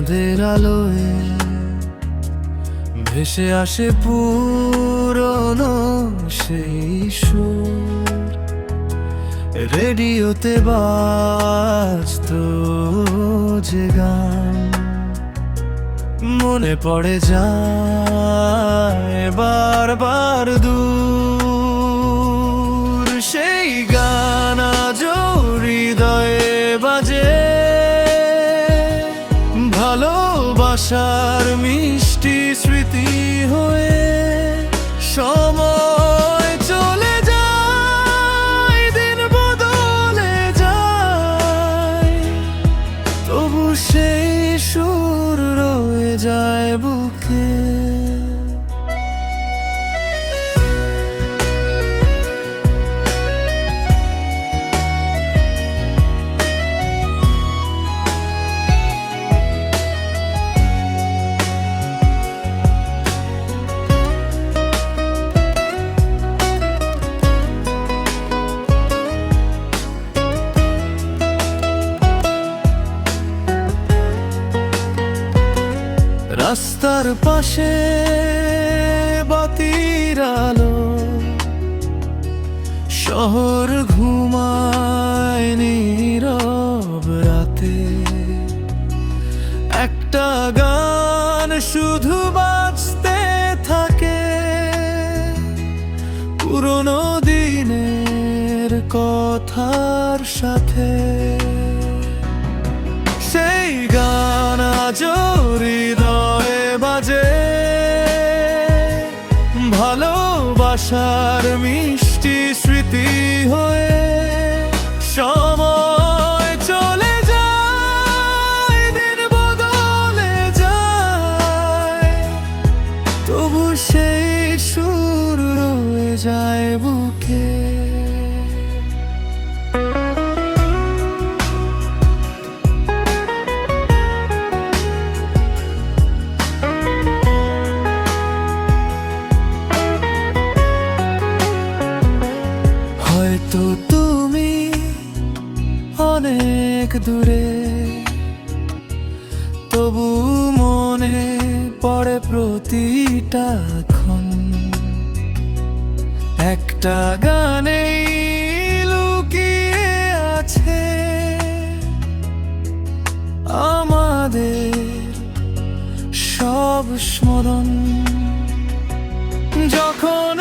চাঁদের আলোয় ভেসে আসে পুরনো সেই সুর, রেডিওতে বাজতো যে গান মনে পড়ে যায় বারবার দূর। সেই গান আজও হৃদয়ে বাজে, ভালোবাসার মিষ্টি স্মৃতি হয়ে। সময় চলে যায়, দিন বদলে যায়, তবু সেই সুর রয়ে যায় বুকে। রাস্তার পাশে বাতির আলো, শহর ঘুমায় নীরব রাতে। একটা গান শুধু বাজতে থাকে, পুরনো দিনের কথার সাথে। সেই গান আজও হৃদয়ে বাজে, ভালোবাসার মিষ্টি স্মৃতি হয়ে। সময় চলে যায়, দিন বদলে যায়, তবু সেই সুর রয়ে যায় বুকে। হয়তো তুমি অনেক দূরে, তবু মনে পড়ে প্রতিটা ক্ষণ। একটা গানেই লুকিয়ে আছে আমাদের সব স্মরণ। যখন